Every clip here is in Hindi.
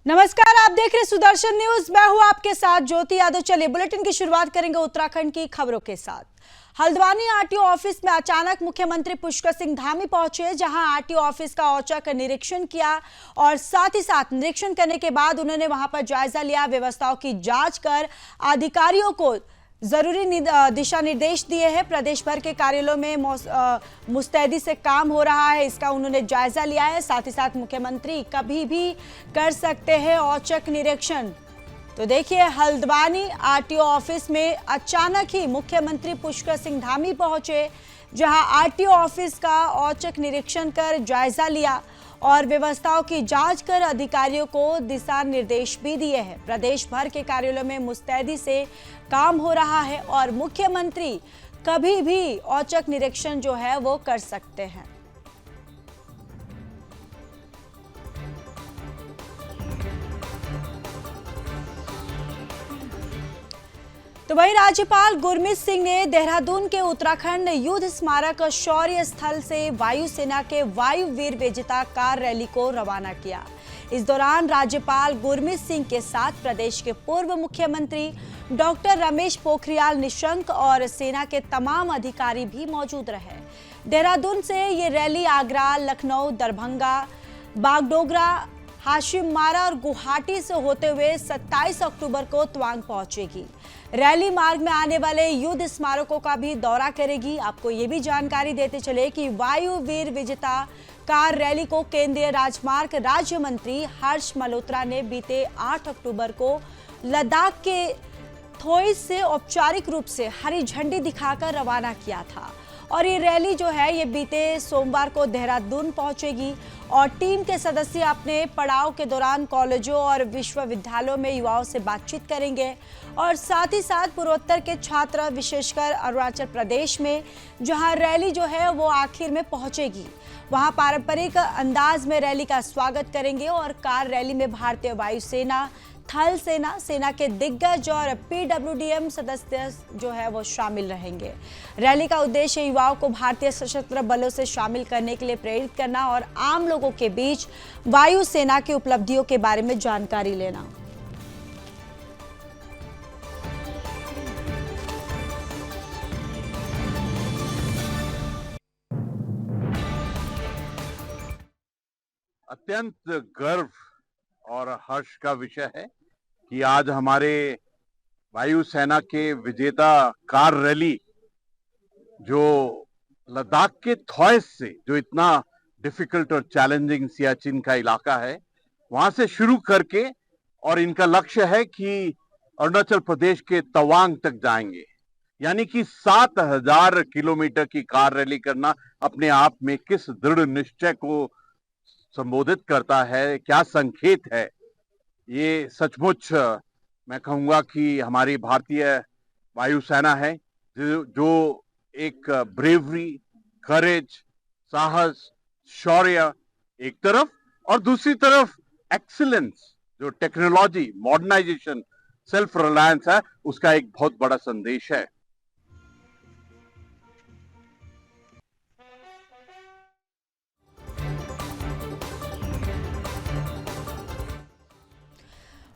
नमस्कार, आप देख रहे हैं सुदर्शन न्यूज। मैं हूं आपके साथ ज्योति यादव। चलिए बुलेटिन की शुरुआत करेंगे उत्तराखंड की खबरों के साथ। हल्द्वानी आरटीओ ऑफिस में अचानक मुख्यमंत्री पुष्कर सिंह धामी पहुंचे, जहां आरटीओ ऑफिस का औचक निरीक्षण किया और साथ ही साथ निरीक्षण करने के बाद उन्होंने वहां पर जायजा लिया, व्यवस्थाओं की जांच कर अधिकारियों को जरूरी दिशा निर्देश दिए हैं। प्रदेश भर के कार्यालयों में मुस्तैदी से काम हो रहा है, इसका उन्होंने जायजा लिया है। साथ ही साथ मुख्यमंत्री कभी भी कर सकते हैं औचक निरीक्षण। तो देखिए, हल्द्वानी आरटीओ ऑफिस में अचानक ही मुख्यमंत्री पुष्कर सिंह धामी पहुंचे, जहां आरटीओ ऑफिस का औचक निरीक्षण कर जायजा लिया और व्यवस्थाओं की जांच कर अधिकारियों को दिशा निर्देश भी दिए हैं। प्रदेश भर के कार्यालयों में मुस्तैदी से काम हो रहा है और मुख्यमंत्री कभी भी औचक निरीक्षण जो है वो कर सकते हैं। तो वहीं राज्यपाल गुरमीत सिंह ने देहरादून के उत्तराखंड युद्ध स्मारक शौर्य स्थल से वायुसेना के वायु वीर विजेता कार रैली को रवाना किया। इस दौरान राज्यपाल गुरमीत सिंह के साथ प्रदेश के पूर्व मुख्यमंत्री डॉक्टर रमेश पोखरियाल निशंक और सेना के तमाम अधिकारी भी मौजूद रहे। देहरादून से ये रैली आगरा, लखनऊ, दरभंगा, बागडोगरा, हाशिममारा और गुवाहाटी से होते हुए 27 अक्टूबर को तवांग पहुंचेगी। रैली मार्ग में आने वाले युद्ध स्मारकों का भी दौरा करेगी। आपको ये भी जानकारी देते चले कि वायु वीर विजेता कार रैली को केंद्रीय राजमार्ग राज्य मंत्री हर्ष मल्होत्रा ने बीते 8 अक्टूबर को लद्दाख के थोई से औपचारिक रूप से हरी झंडी दिखाकर रवाना किया था और ये रैली जो है ये बीते सोमवार को देहरादून पहुंचेगी और टीम के सदस्य अपने पड़ाव के दौरान कॉलेजों और विश्वविद्यालयों में युवाओं से बातचीत करेंगे और साथ ही साथ पूर्वोत्तर के छात्र, विशेषकर अरुणाचल प्रदेश में जहां रैली जो है वो आखिर में पहुंचेगी, वहां पारंपरिक अंदाज में रैली का स्वागत करेंगे और कार रैली में भारतीय वायुसेना, थल सेना, सेना के दिग्गज और पीडब्ल्यूडीएम सदस्य जो है वो शामिल रहेंगे। रैली का उद्देश्य युवाओं को भारतीय सशस्त्र बलों से शामिल करने के लिए प्रेरित करना और आम लोगों के बीच वायुसेना की उपलब्धियों के बारे में जानकारी लेना। अत्यंत गर्व और हर्ष का विषय है कि आज हमारे वायुसेना के विजेता कार रैली जो लद्दाख के थॉयस से, जो इतना डिफिकल्ट और चैलेंजिंग सियाचिन का इलाका है, वहां से शुरू करके और इनका लक्ष्य है कि अरुणाचल प्रदेश के तवांग तक जाएंगे। यानी कि 7000 किलोमीटर की कार रैली करना अपने आप में किस दृढ़ निश्चय को संबोधित करता है, क्या संकेत है। ये सचमुच मैं कहूंगा कि हमारी भारतीय वायुसेना है जो एक ब्रेवरी, करेज, साहस, शौर्य एक तरफ और दूसरी तरफ एक्सीलेंस, जो टेक्नोलॉजी, मॉडर्नाइजेशन, सेल्फ रिलायंस है, उसका एक बहुत बड़ा संदेश है।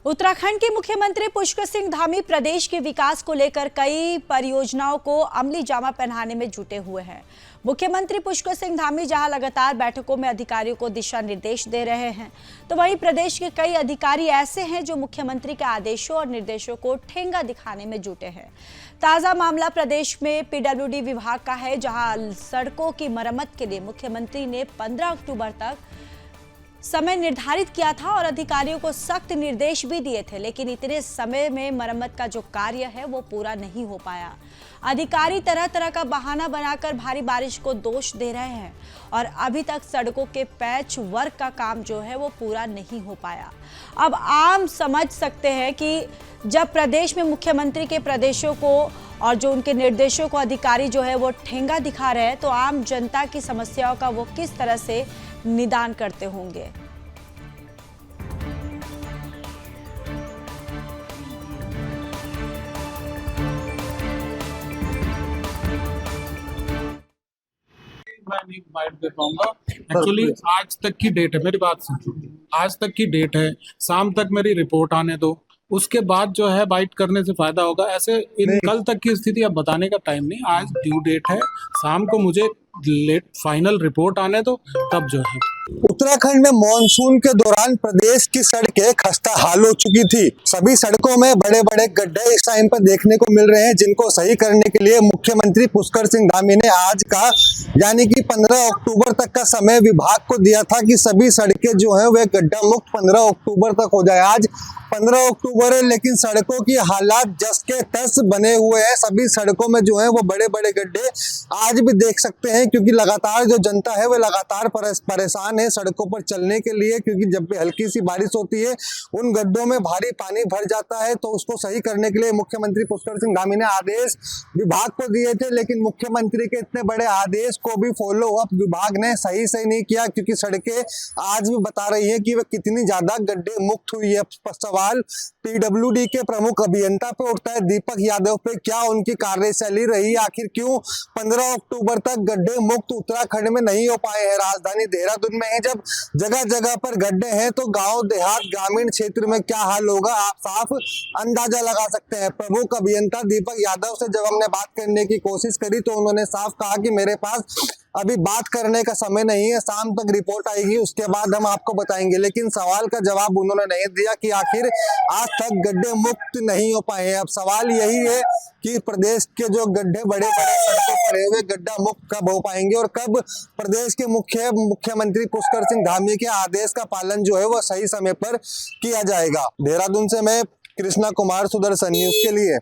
उत्तराखंड के मुख्यमंत्री पुष्कर सिंह धामी प्रदेश के विकास को लेकर कई परियोजनाओं को अमली जामा पहनाने में जुटे हुए हैं। मुख्यमंत्री पुष्कर सिंह धामी जहां लगातार बैठकों में अधिकारियों को दिशा निर्देश दे रहे हैं, तो वहीं प्रदेश के कई अधिकारी ऐसे हैं जो मुख्यमंत्री के आदेशों और निर्देशों को ठेंगा दिखाने में जुटे हैं। ताजा मामला प्रदेश में पीडब्ल्यूडी विभाग का है, जहां सड़कों की मरम्मत के लिए मुख्यमंत्री ने 15 अक्टूबर तक समय निर्धारित किया था और अधिकारियों को सख्त निर्देश भी दिए थे, लेकिन इतने समय में मरम्मत का जो कार्य है वो पूरा नहीं हो पाया। अधिकारी तरह तरह का बहाना बनाकर भारी बारिश को दोष दे रहे हैं और अभी तक सड़कों के पैच वर्क का काम जो है वो पूरा नहीं हो पाया। अब आम समझ सकते हैं कि जब प्रदेश में मुख्यमंत्री के प्रदेशों को और जो उनके निर्देशों को अधिकारी जो है वो ठेंगा दिखा रहे हैं, तो आम जनता की समस्याओं का वो किस तरह से निदान करते होंगे। मैं नहीं बाइट दे पाऊंगा एक्चुअली आज तक की डेट है, मेरी बात सुन, आज तक की डेट है, शाम तक मेरी रिपोर्ट आने दो, उसके बाद जो है बाइट करने से फायदा होगा। ऐसे इन कल तक की स्थिति अब बताने का टाइम नहीं, आज ड्यू डेट है, शाम को मुझे फाइनल रिपोर्ट आने दो, तब जो है। उत्तराखंड में मॉनसून के दौरान प्रदेश की सड़कें खस्ता हाल हो चुकी थी। सभी सड़कों में बड़े बड़े गड्ढे इस टाइम पर देखने को मिल रहे हैं, जिनको सही करने के लिए मुख्यमंत्री पुष्कर सिंह धामी ने आज का यानी कि 15 अक्टूबर तक का समय विभाग को दिया था कि सभी सड़कें जो हैं वे गड्ढा मुक्त 15 अक्टूबर तक हो जाए। आज 15 अक्टूबर है, लेकिन सड़कों की हालात जस के तस बने हुए हैं। सभी सड़कों में जो है वो बड़े बड़े गड्ढे आज भी देख सकते हैं, क्योंकि लगातार जो जनता है वो लगातार परेशान है सड़कों पर चलने के लिए, क्योंकि जब भी हल्की सी बारिश होती है उन गड्ढों में भारी पानी भर जाता है। तो उसको सही करने के लिए मुख्यमंत्री पुष्कर सिंह धामी ने आदेश विभाग को दिए थे, लेकिन मुख्यमंत्री के इतने बड़े आदेश को भी फॉलो अप विभाग ने सही से नहीं किया, क्योंकि सड़कें आज भी बता रही है कि वह कितनी ज्यादा गड्ढे मुक्त हुई है। सवाल पीडब्ल्यूडी के प्रमुख अभियंता पे उठता है, दीपक यादव पे, क्या उनकी कार्यशैली रही, आखिर क्यों 15 अक्टूबर तक गड्ढे मुक्त उत्तराखंड में नहीं हो पाए हैं। राजधानी देहरादून में ही जब जगह जगह पर गड्ढे हैं तो गांव देहात ग्रामीण क्षेत्र में क्या हाल होगा आप साफ अंदाजा लगा सकते हैं। प्रमुख अभियंता दीपक यादव से जब हमने बात करने की कोशिश करी तो उन्होंने साफ कहा कि मेरे पास अभी बात करने का समय नहीं है, शाम तक रिपोर्ट आएगी उसके बाद हम आपको बताएंगे। लेकिन सवाल का जवाब उन्होंने नहीं दिया कि आखिर आज तक गड्ढे मुक्त नहीं हो पाए हैं। अब सवाल यही है कि प्रदेश के जो गड्ढे बड़े बड़े सड़कों पर हुए गड्ढा मुक्त कब हो पाएंगे और कब प्रदेश के मुख्यमंत्री पुष्कर सिंह धामी के आदेश का पालन जो है वो सही समय पर किया जाएगा। देहरादून से मैं कृष्णा कुमार, सुदर्शन न्यूज के लिए।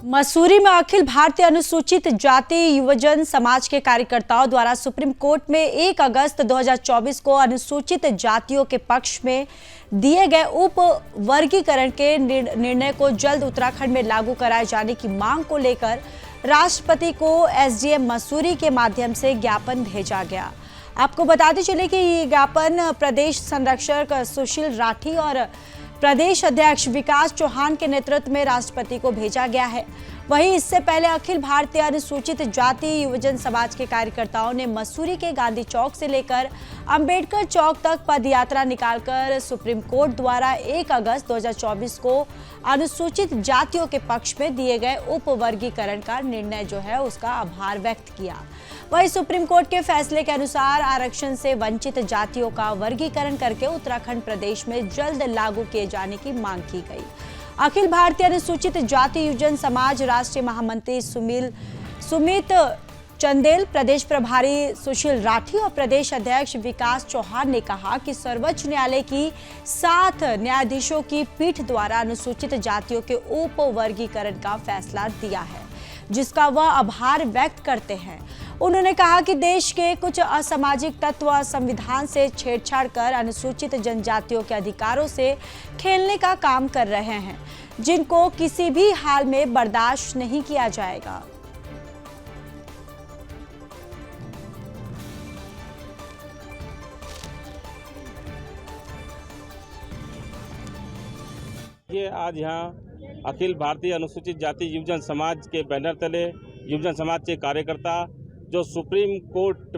मसूरी में अखिल भारतीय अनुसूचित जाति युवजन समाज के कार्यकर्ताओं द्वारा सुप्रीम कोर्ट में 1 अगस्त 2024 को अनुसूचित जातियों के पक्ष में दिए गए उप वर्गीकरण के निर्णय को जल्द उत्तराखंड में लागू कराए जाने की मांग को लेकर राष्ट्रपति को एसडीएम मसूरी के माध्यम से ज्ञापन भेजा गया। आपको बताते चले कि ये ज्ञापन प्रदेश संरक्षक सुशील राठी और प्रदेश अध्यक्ष विकास चौहान के नेतृत्व में राष्ट्रपति को भेजा गया है। वहीं इससे पहले अखिल भारतीय अनुसूचित जाति युवजन समाज के कार्यकर्ताओं ने मसूरी के गांधी चौक से लेकर अंबेडकर चौक तक पद यात्रा निकालकर सुप्रीम कोर्ट द्वारा 1 अगस्त 2024 को अनुसूचित जातियों के पक्ष में दिए गए उप वर्गीकरण का निर्णय जो है उसका आभार व्यक्त किया। वहीं सुप्रीम कोर्ट के फैसले के अनुसार आरक्षण से वंचित जातियों का वर्गीकरण करके उत्तराखंड प्रदेश में जल्द लागू किए जाने की मांग की गई। अखिल भारतीय अनुसूचित जाति युवजन समाज राष्ट्रीय महामंत्री सुमित चंदेल, प्रदेश प्रभारी सुशील राठी और प्रदेश अध्यक्ष विकास चौहान ने कहा कि सर्वोच्च न्यायालय की 7 न्यायाधीशों की पीठ द्वारा अनुसूचित जातियों के उप वर्गीकरण का फैसला दिया है, जिसका वह आभार व्यक्त करते हैं। उन्होंने कहा कि देश के कुछ असामाजिक तत्व संविधान से छेड़छाड़ कर अनुसूचित जनजातियों के अधिकारों से खेलने का काम कर रहे हैं, जिनको किसी भी हाल में बर्दाश्त नहीं किया जाएगा। ये आज यहाँ अखिल भारतीय अनुसूचित जाति युवजन समाज के बैनर तले युवजन समाज के कार्यकर्ता जो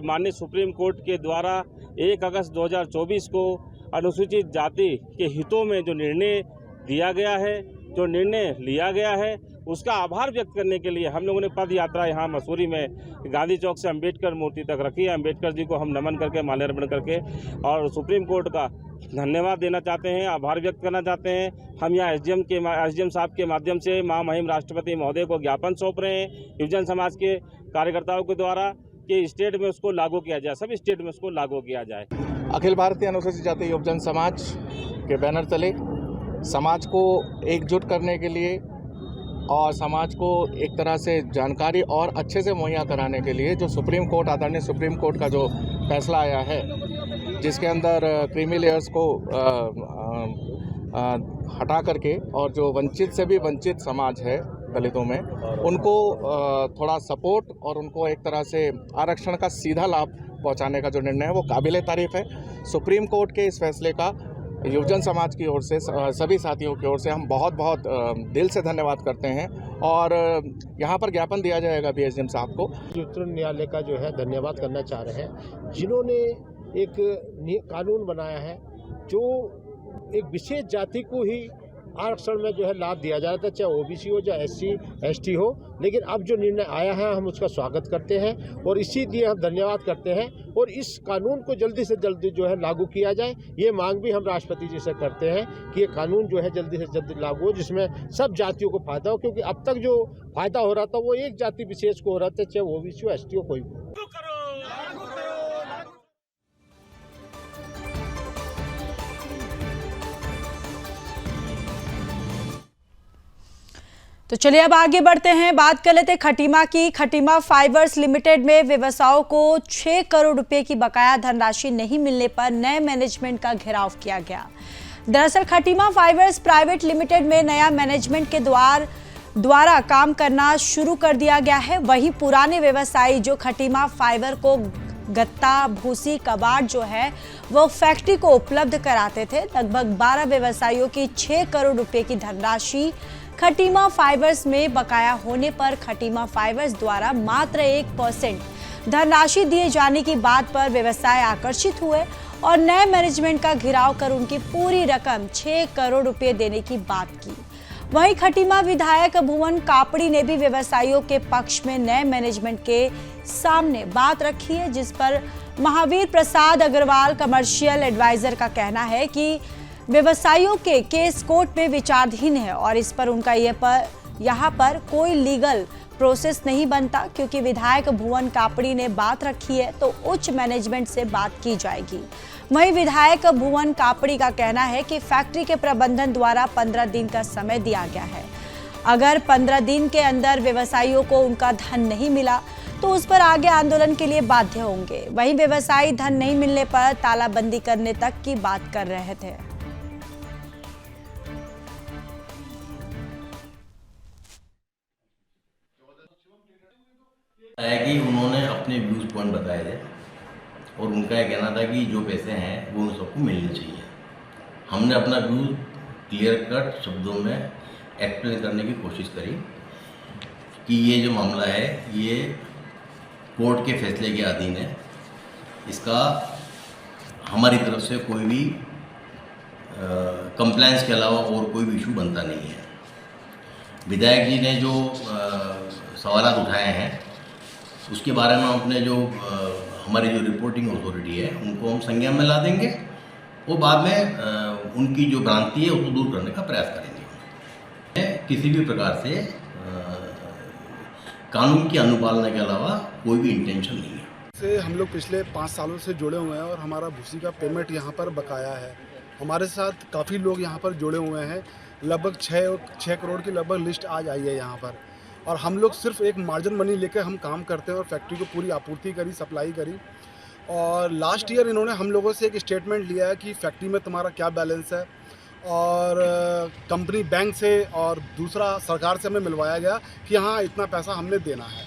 माननीय सुप्रीम कोर्ट के द्वारा 1 अगस्त 2024 को अनुसूचित जाति के हितों में जो निर्णय दिया गया है, जो निर्णय लिया गया है, उसका आभार व्यक्त करने के लिए हम लोगों ने पद यात्रा यहाँ मसूरी में गांधी चौक से अंबेडकर मूर्ति तक रखी है। अंबेडकर जी को हम नमन करके, माल्यार्पण करके और सुप्रीम कोर्ट का धन्यवाद देना चाहते हैं, आभार व्यक्त करना चाहते हैं। हम यहाँ एसडीएम साहब के माध्यम से महामहिम राष्ट्रपति महोदय को ज्ञापन सौंप रहे हैं युवजन समाज के कार्यकर्ताओं के द्वारा कि स्टेट में उसको लागू किया जाए, सभी स्टेट में उसको लागू किया जाए। अखिल भारतीय अनुसूचित जाति युवजन समाज के बैनर तले समाज को एकजुट करने के लिए और समाज को एक तरह से जानकारी और अच्छे से मुहैया कराने के लिए जो आदरणीय सुप्रीम कोर्ट का जो फैसला आया है, जिसके अंदर क्रीमी लेयर्स को हटा करके और जो वंचित से भी वंचित समाज है दलितों में, उनको थोड़ा सपोर्ट और उनको एक तरह से आरक्षण का सीधा लाभ पहुंचाने का जो निर्णय है वो काबिले तारीफ है। सुप्रीम कोर्ट के इस फैसले का युवजन समाज की ओर से, सभी साथियों की ओर से हम बहुत बहुत दिल से धन्यवाद करते हैं और यहाँ पर ज्ञापन दिया जाएगा BSDM साहब को। उच्च न्यायालय का जो है धन्यवाद करना चाह रहे हैं, जिन्होंने एक कानून बनाया है जो एक विशेष जाति को ही आरक्षण में जो है लाभ दिया जा रहा था, चाहे OBC हो चाहे SC ST हो। लेकिन अब जो निर्णय आया है हम उसका स्वागत करते हैं और इसी लिए हम धन्यवाद करते हैं और इस कानून को जल्दी से जल्दी जो है लागू किया जाए, ये मांग भी हम राष्ट्रपति जी से करते हैं कि ये कानून जो है जल्दी से जल्दी लागू हो, जिसमें सब जातियों को फायदा हो। क्योंकि अब तक जो फायदा हो रहा था वो एक जाति विशेष को हो रहा था, चाहे OBC हो ST हो कोई भी। तो चलिए अब आगे बढ़ते हैं, बात कर लेते हैं खटीमा की। खटीमा फाइबर्स लिमिटेड में व्यवसायों को 6 करोड़ रुपए की बकाया धनराशि नहीं मिलने पर नए मैनेजमेंट का घेराव किया गया। दरअसल खटीमा फाइबर्स प्राइवेट लिमिटेड में नया मैनेजमेंट के द्वारा काम करना शुरू कर दिया गया है। वहीं पुराने व्यवसायी जो खटीमा फाइबर को गत्ता, भूसी, कबाड़ जो है वो फैक्ट्री को उपलब्ध कराते थे, लगभग 12 व्यवसायियों की 6 करोड़ रुपए की धनराशि खटीमा फाइबर्स में बकाया होने पर खटीमा फाइबर्स द्वारा मात्र 1% धनराशि दिए जाने की बात पर व्यवसाय आकर्षित हुए और नए मैनेजमेंट का घेराव कर उनकी पूरी रकम 6 करोड़ रुपए देने की बात की। वहीं खटीमा विधायक भुवन कापड़ी ने भी व्यवसायियों के पक्ष में नए मैनेजमेंट के सामने बात रखी है, जिस पर महावीर प्रसाद अग्रवाल कमर्शियल एडवाइजर का कहना है कि व्यवसायियों के केस कोर्ट में विचाराधीन है और इस पर उनका यहाँ पर कोई लीगल प्रोसेस नहीं बनता, क्योंकि विधायक भुवन कापड़ी ने बात रखी है तो उच्च मैनेजमेंट से बात की जाएगी। वहीं विधायक भुवन कापड़ी का कहना है कि फैक्ट्री के प्रबंधन द्वारा 15 दिन का समय दिया गया है। अगर 15 दिन के अंदर व्यवसायियों को उनका धन नहीं मिला तो उस पर आगे आंदोलन के लिए बाध्य होंगे। वहीं व्यवसायी धन नहीं मिलने पर तालाबंदी करने तक की बात कर रहे थे। है कि उन्होंने अपने व्यूज पॉइंट बताए थे और उनका यह कहना था कि जो पैसे हैं वो उन सबको मिलने चाहिए। हमने अपना व्यू क्लियर कट शब्दों में एक्सप्लेन करने की कोशिश करी कि ये जो मामला है ये कोर्ट के फैसले के अधीन है, इसका हमारी तरफ से कोई भी कंप्लेंस के अलावा और कोई भी इशू बनता नहीं है। विधायक जी ने जो सवाल उठाए हैं उसके बारे में अपने जो हमारी जो रिपोर्टिंग अथॉरिटी है उनको हम संज्ञान में ला देंगे और बाद में उनकी जो भ्रांति है उसको दूर करने का प्रयास करेंगे। किसी भी प्रकार से कानून की अनुपालना के अलावा कोई भी इंटेंशन नहीं है। से हम लोग पिछले 5 सालों से जुड़े हुए हैं और हमारा भूसी का पेमेंट यहाँ पर बकाया है। हमारे साथ काफ़ी लोग यहाँ पर जुड़े हुए हैं, लगभग 6 करोड़ की लगभग लिस्ट आज आई है यहाँ पर। और हम लोग सिर्फ एक मार्जिन मनी लेकर हम काम करते हैं और फैक्ट्री को पूरी आपूर्ति करी, सप्लाई करी। और लास्ट ईयर इन्होंने हम लोगों से एक स्टेटमेंट लिया है कि फैक्ट्री में तुम्हारा क्या बैलेंस है, और कंपनी बैंक से और दूसरा सरकार से हमें मिलवाया गया कि हाँ इतना पैसा हमने देना है।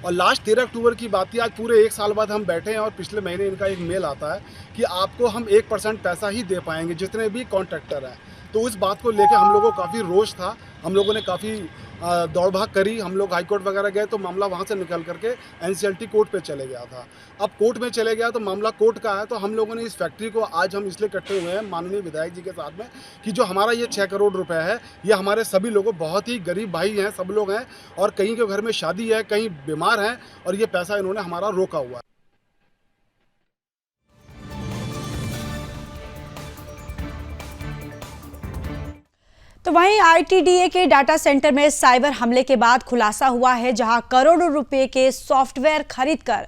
और लास्ट 13 अक्टूबर की बात थी, आज पूरे 1 साल बाद हम बैठे हैं और पिछले महीने इनका एक मेल आता है कि आपको हम 1% पैसा ही दे पाएंगे जितने भी कॉन्ट्रैक्टर हैं। तो उस बात को लेकर हम लोगों को काफ़ी रोष था, हम लोगों ने काफ़ी दौड़ भाग करी, हम लोग हाई कोर्ट वगैरह गए तो मामला वहाँ से निकल करके NCLT कोर्ट पे चले गया था। अब कोर्ट में चले गया तो मामला कोर्ट का है, तो हम लोगों ने इस फैक्ट्री को आज हम इसलिए इकट्ठे हुए हैं माननीय विधायक जी के साथ में कि जो हमारा ये 6 करोड़ रुपए है ये हमारे सभी लोगों, बहुत ही गरीब भाई हैं, सब लोग हैं और कहीं के घर में शादी है, कहीं बीमार हैं और ये पैसा इन्होंने हमारा रोका हुआ है। तो वहीं ITDA के डाटा सेंटर में साइबर हमले के बाद खुलासा हुआ है, जहां करोड़ों रुपए के सॉफ्टवेयर खरीदकर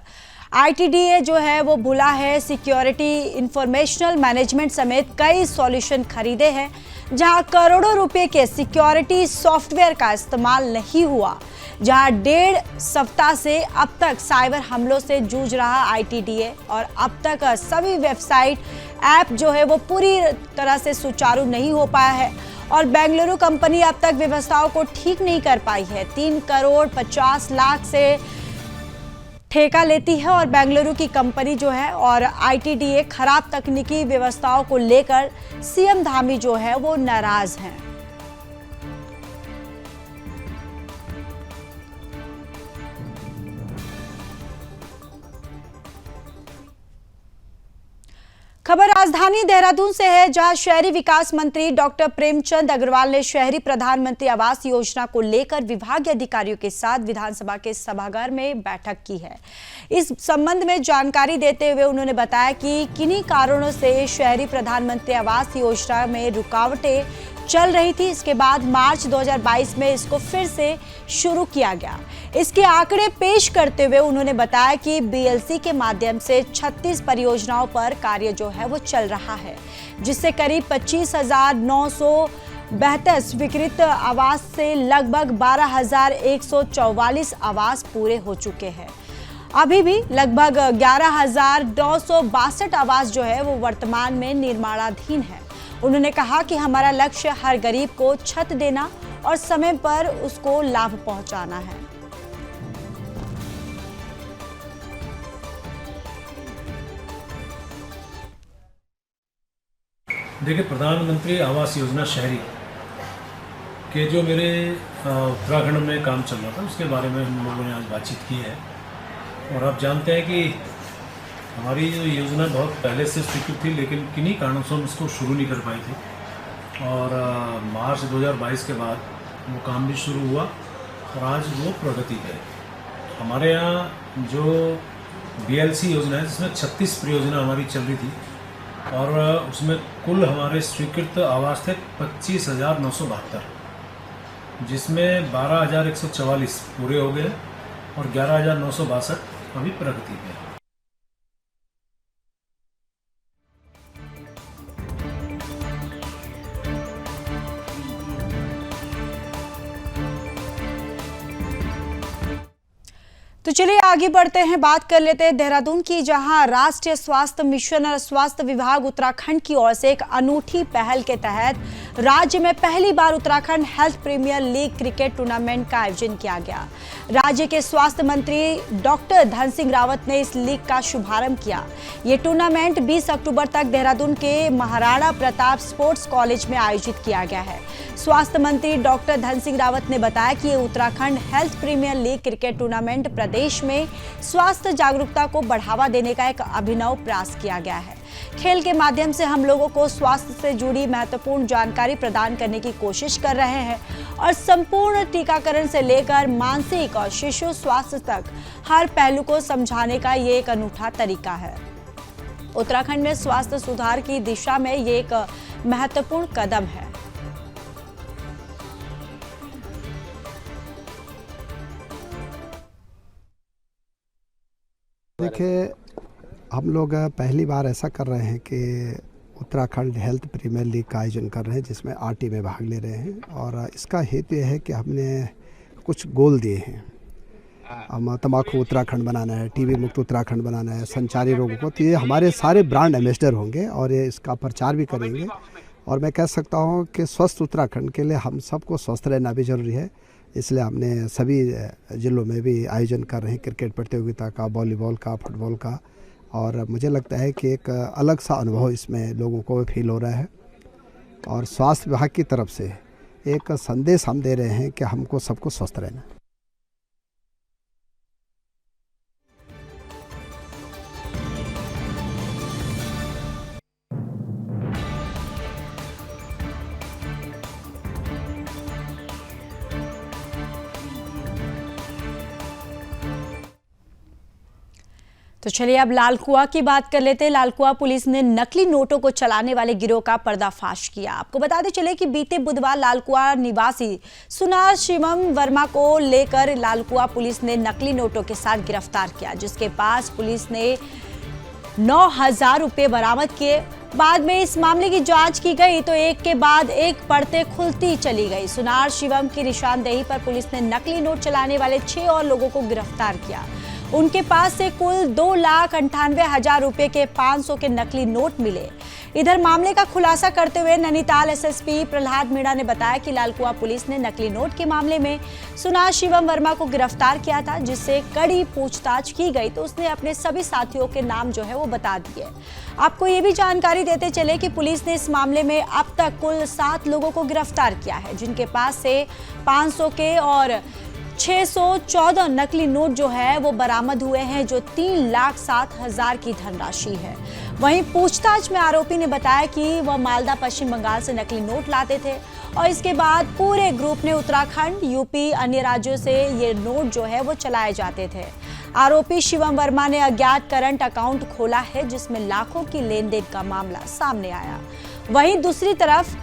ITDA जो है वो भुला है। सिक्योरिटी, इंफॉर्मेशनल मैनेजमेंट समेत कई सॉल्यूशन खरीदे हैं, जहां करोड़ों रुपए के सिक्योरिटी सॉफ्टवेयर का इस्तेमाल नहीं हुआ। जहां 1.5 सप्ताह से अब तक साइबर हमलों से जूझ रहा ITDA और अब तक सभी वेबसाइट, ऐप जो है वो पूरी तरह से सुचारू नहीं हो पाया है और बेंगलुरु कंपनी अब तक व्यवस्थाओं को ठीक नहीं कर पाई है। 3 करोड़ 50 लाख से ठेका लेती है और बेंगलुरु की कंपनी जो है और आईटीडीए खराब तकनीकी व्यवस्थाओं को लेकर सीएम धामी जो है वो नाराज हैं। खबर राजधानी देहरादून से है, जहां शहरी विकास मंत्री डॉक्टर प्रेमचंद अग्रवाल ने शहरी प्रधानमंत्री आवास योजना को लेकर विभागीय अधिकारियों के साथ विधानसभा के सभागार में बैठक की है। इस संबंध में जानकारी देते हुए उन्होंने बताया कि किन्हीं कारणों से शहरी प्रधानमंत्री आवास योजना में रुकावटें चल रही थी। इसके बाद मार्च 2022 में इसको फिर से शुरू किया गया। इसके आंकड़े पेश करते हुए उन्होंने बताया कि बीएलसी के माध्यम से 36 परियोजनाओं पर कार्य जो है वो चल रहा है, जिससे करीब 25,972 स्वीकृत आवास से लगभग 12,144 आवास पूरे हो चुके हैं। अभी भी लगभग 11,962 आवास जो है वो वर्तमान में निर्माणाधीन है। उन्होंने कहा कि हमारा लक्ष्य हर गरीब को छत देना और समय पर उसको लाभ पहुंचाना है। देखिए, प्रधानमंत्री आवास योजना शहरी के जो मेरे उत्तराखंड में काम चल रहा था उसके बारे में हम लोगों ने आज बातचीत की है। और आप जानते हैं कि हमारी जो योजना बहुत पहले से स्वीकृत थी, लेकिन किन्हीं कारणों से हम इसको शुरू नहीं कर पाए थे। और मार्च 2022 के बाद वो काम भी शुरू हुआ और आज वो प्रगति पे है। हमारे यहाँ जो बीएलसी योजना है, जिसमें 36 परियोजना हमारी चल रही थी और उसमें कुल हमारे स्वीकृत आवास थे 25,972, जिसमें 12,144 पूरे हो गए और 11,962 अभी प्रगति पे है। तो चलिए आगे बढ़ते हैं, बात कर लेते हैं देहरादून की, जहां राष्ट्रीय स्वास्थ्य मिशन और स्वास्थ्य विभाग उत्तराखंड की ओर से एक अनूठी पहल के तहत राज्य में पहली बार Uttarakhand health premier league cricket tournament का आयोजन किया गया। राज्य के स्वास्थ्य मंत्री डॉक्टर धन सिंह रावत ने इस लीग का शुभारंभ किया। ये टूर्नामेंट 20 अक्टूबर तक देहरादून के महाराणा प्रताप स्पोर्ट्स कॉलेज में आयोजित किया गया है। स्वास्थ्य मंत्री डॉक्टर धन सिंह रावत ने बताया कि ये Uttarakhand health premier league cricket tournament प्रदेश में स्वास्थ्य जागरूकता को बढ़ावा देने का एक अभिनव प्रयास किया गया है। खेल के माध्यम से हम लोगों को स्वास्थ्य से जुड़ी महत्वपूर्ण जानकारी प्रदान करने की कोशिश कर रहे हैं और संपूर्ण टीकाकरण से लेकर मानसिक और शिशु स्वास्थ्य तक हर पहलू को समझाने का ये एक अनूठा तरीका है। उत्तराखंड में स्वास्थ्य सुधार की दिशा में ये एक महत्वपूर्ण कदम है। देखिए, हम लोग पहली बार ऐसा कर रहे हैं कि उत्तराखंड हेल्थ प्रीमियर लीग का आयोजन कर रहे हैं, जिसमें 8 टीमें भाग ले रहे हैं। और इसका हेतु यह है कि हमने कुछ गोल दिए हैं। हम तम्बाकू उत्तराखंड बनाना है, टीबी मुक्त उत्तराखंड बनाना है, संचारी रोगों को, तो ये हमारे सारे ब्रांड एम्बेसडर होंगे और ये इसका प्रचार भी करेंगे। और मैं कह सकता हूँ कि स्वस्थ उत्तराखंड के लिए हम सबको स्वस्थ रहना भी जरूरी है, इसलिए हमने सभी जिलों में भी आयोजन कर रहे हैं क्रिकेट प्रतियोगिता का, वॉलीबॉल का, फुटबॉल का। और मुझे लगता है कि एक अलग सा अनुभव इसमें लोगों को फील हो रहा है। और स्वास्थ्य विभाग की तरफ से एक संदेश हम दे रहे हैं कि हमको सबको स्वस्थ रहना है। तो चलिए अब लालकुआ की बात कर लेते हैं। लालकुआ पुलिस ने नकली नोटों को चलाने वाले गिरोह का पर्दाफाश किया। आपको बताते चले कि बीते बुधवार लालकुआ निवासी सुनार शिवम वर्मा को लेकर लालकुआ पुलिस ने नकली नोटों के साथ गिरफ्तार किया, जिसके पास पुलिस ने 9,000 रुपये बरामद किए। बाद में इस मामले की जांच की गई तो एक के बाद एक परतें खुलती चली गई। सुनार शिवम की निशानदेही पर पुलिस ने नकली नोट चलाने वाले 6 और लोगों को गिरफ्तार किया। उनके पास से कुल 2,98,000 रुपए के 500 के नकली नोट मिले। इधर मामले का खुलासा करते हुए नैनीताल एसएसपी प्रहलाद मीणा ने बताया कि लालकुआं पुलिस ने नकली नोट के मामले में सुनार शिवम वर्मा को गिरफ्तार किया था, जिससे कड़ी पूछताछ की गई तो उसने अपने सभी साथियों के नाम जो है वो बता दिए। आपको ये भी जानकारी देते चले कि पुलिस ने इस मामले में अब तक कुल 7 लोगों को गिरफ्तार किया है, जिनके पास से 500 के और 614 नकली नोट जो है वो बरामद हुए हैं, जो 3,07,000 की धनराशि है। वहीं पूछताछ में आरोपी ने बताया कि वह मालदा पश्चिम बंगाल से नकली नोट लाते थे और इसके बाद पूरे ग्रुप ने उत्तराखंड, यूपी, अन्य राज्यों से ये नोट जो है वो चलाए जाते थे। आरोपी शिवम वर्मा ने अज्ञात करंट अकाउंट खोला है, जिसमें लाखों की लेन देन का मामला सामने आया। वहीं दूसरी तरफ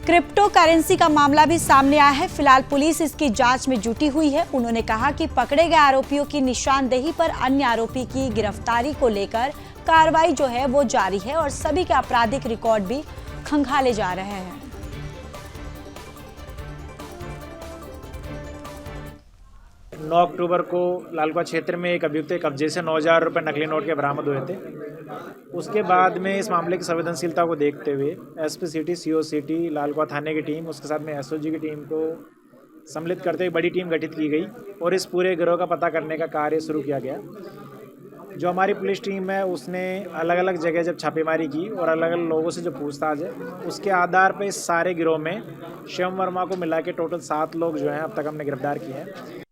क्रिप्टो करेंसी का मामला भी सामने आया है। फिलहाल पुलिस इसकी जांच में जुटी हुई है। उन्होंने कहा कि पकड़े गए आरोपियों की निशानदेही पर अन्य आरोपी की गिरफ्तारी को लेकर कार्रवाई जो है वो जारी है और सभी के आपराधिक रिकॉर्ड भी खंगाले जा रहे हैं। नौ अक्टूबर को लालकुआं क्षेत्र में एक अभियुक्त के कब्जे से 9,000 रुपये नकली नोट के बरामद हुए थे। उसके बाद में इस मामले की संवेदनशीलता को देखते हुए SP city, CO city, Lalkuan थाने की टीम, उसके साथ में एसओजी की टीम को सम्मिलित करते हुए बड़ी टीम गठित की गई और इस पूरे गिरोह का पता करने का कार्य शुरू किया गया। जो हमारी पुलिस टीम है उसने अलग अलग जगह जब छापेमारी की और अलग अलग लोगों से जो पूछताछ है उसके आधार पर इस सारे गिरोह में शिवम वर्मा को मिला के टोटल 7 लोग जो हैं अब तक हमने गिरफ्तार किए हैं।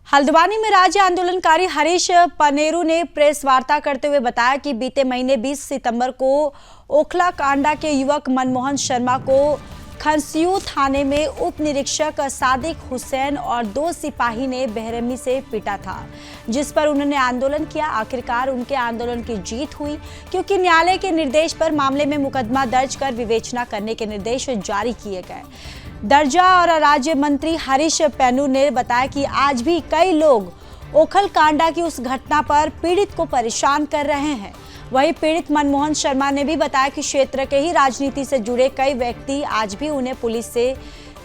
हल्द्वानी में राज्य आंदोलनकारी हरीश पनेरू ने प्रेस वार्ता करते हुए बताया कि बीते महीने 20 सितंबर को ओखला कांडा के युवक मनमोहन शर्मा को खनसियू थाने में उप निरीक्षक सादिक हुसैन और 2 सिपाही ने बेरहमी से पीटा था, जिस पर उन्होंने आंदोलन किया। आखिरकार उनके आंदोलन की जीत हुई, क्योंकि न्यायालय के निर्देश पर मामले में मुकदमा दर्ज कर विवेचना करने के निर्देश जारी किए गए। दर्जा और राज्य मंत्री हरीश पैनू ने बताया कि आज भी कई लोग ओखल कांडा की उस घटना पर पीड़ित को परेशान कर रहे हैं। वहीं पीड़ित मनमोहन शर्मा ने भी बताया कि क्षेत्र के ही राजनीति से जुड़े कई व्यक्ति आज भी उन्हें पुलिस से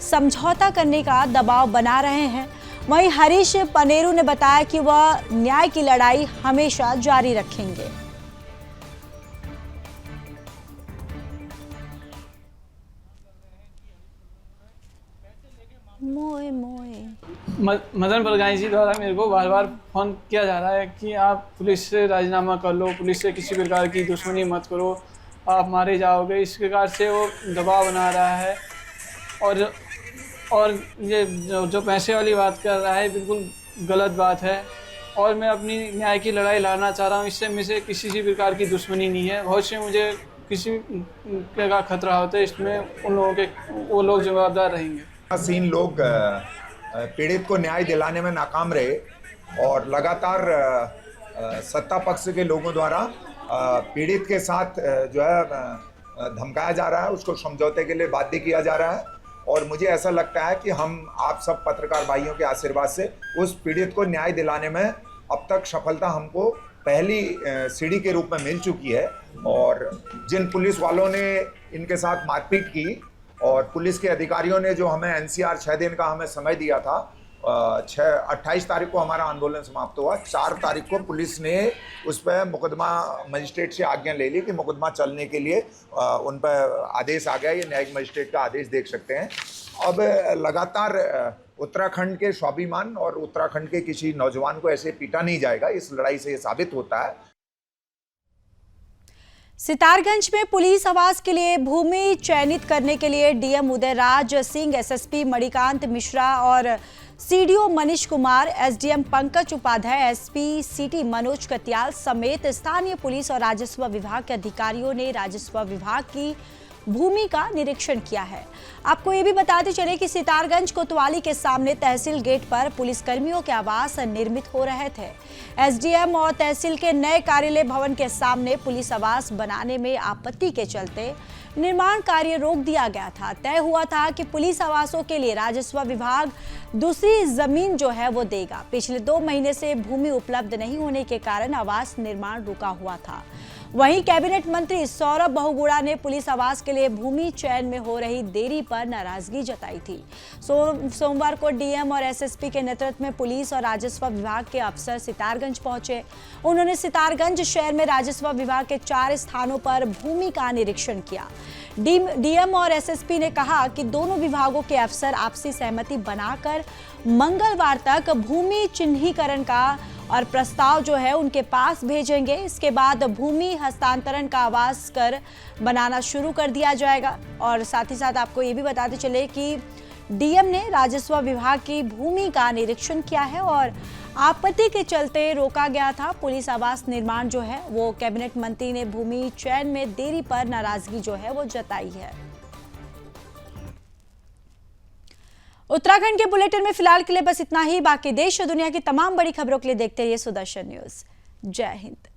समझौता करने का दबाव बना रहे हैं। वहीं हरीश पनेरू ने बताया कि वह न्याय की लड़ाई हमेशा जारी रखेंगे। मोए मोए मदन बलगाई जी द्वारा मेरे को बार बार फ़ोन किया जा रहा है कि आप पुलिस से राजीनामा कर लो, पुलिस से किसी प्रकार की दुश्मनी मत करो, आप मारे जाओगे। इस प्रकार से वो दबाव बना रहा है और ये जो पैसे वाली बात कर रहा है बिल्कुल गलत बात है और मैं अपनी न्याय की लड़ाई लड़ना चाह रहा हूँ। इससे मुझे किसी प्रकार की दुश्मनी नहीं है। बहुत से मुझे किसी का खतरा होता है, इसमें उन लोगों के वो लोग जवाबदार रहेंगे। सीन लोग पीड़ित को न्याय दिलाने में नाकाम रहे और लगातार सत्ता पक्ष के लोगों द्वारा पीड़ित के साथ जो है धमकाया जा रहा है, उसको समझौते के लिए बाध्य किया जा रहा है। और मुझे ऐसा लगता है कि हम आप सब पत्रकार भाइयों के आशीर्वाद से उस पीड़ित को न्याय दिलाने में अब तक सफलता हमको पहली सीढ़ी के रूप में मिल चुकी है। और जिन पुलिस वालों ने इनके साथ मारपीट की और पुलिस के अधिकारियों ने जो हमें एनसीआर 6 दिन का हमें समय दिया था, 28 तारीख को हमारा आंदोलन समाप्त हुआ। 4 तारीख को पुलिस ने उस पर मुकदमा मजिस्ट्रेट से आज्ञा ले ली कि मुकदमा चलने के लिए उन पर आदेश आ गया। ये न्यायिक मजिस्ट्रेट का आदेश देख सकते हैं। अब लगातार उत्तराखंड के स्वाभिमान और उत्तराखंड के किसी नौजवान को ऐसे पीटा नहीं जाएगा। इस लड़ाई से ये साबित होता है। सितारगंज में पुलिस आवास के लिए भूमि चयनित करने के लिए डीएम उदयराज सिंह, एसएसपी मणिकांत मिश्रा और CDO Manish Kumar, SDM Pankaj Upadhyay, SP city Manoj Katyal समेत स्थानीय पुलिस और राजस्व विभाग के अधिकारियों ने राजस्व विभाग की भूमि का निरीक्षण किया है। आपको ये भी बताते चले कि सितारगंज कोतवाली के सामने तहसील गेट पर पुलिसकर्मियों के आवास निर्मित हो रहे थे। एसडीएम और तहसील के नए कार्यालय भवन के सामने पुलिस आवास बनाने में आपत्ति के चलते निर्माण कार्य रोक दिया गया था। तय हुआ था कि पुलिस आवासों के लिए राजस्व विभाग दूसरी जमीन जो है वो देगा। पिछले 2 महीने से भूमि उपलब्ध नहीं होने के कारण आवास निर्माण रुका हुआ था। वहीं कैबिनेट मंत्री सौरभ बहुगुणा ने पुलिस आवास के लिए भूमि चयन में हो रही देरी पर नाराजगी जताई थी। सोमवार को डीएम और एसएसपी के नेतृत्व में पुलिस और राजस्व विभाग के अफसर सितारगंज पहुंचे। उन्होंने सितारगंज शहर में राजस्व विभाग के 4 स्थानों पर भूमि का निरीक्षण किया। डीएम और एसएसपी ने कहा कि दोनों विभागों के अफसर आपसी सहमति बनाकर मंगलवार तक भूमि चिन्हीकरण का और प्रस्ताव जो है उनके पास भेजेंगे। इसके बाद भूमि हस्तांतरण का आवास कर बनाना शुरू कर दिया जाएगा। और साथ ही साथ आपको ये भी बताते चले कि डीएम ने राजस्व विभाग की भूमि का निरीक्षण किया है और आपत्ति के चलते रोका गया था पुलिस आवास निर्माण जो है वो। कैबिनेट मंत्री ने भूमि चयन में देरी पर नाराजगी जो है वो जताई है। उत्तराखंड के बुलेटिन में फिलहाल के लिए बस इतना ही। बाकी देश और दुनिया की तमाम बड़ी खबरों के लिए देखते रहिए सुदर्शन न्यूज। जय हिंद।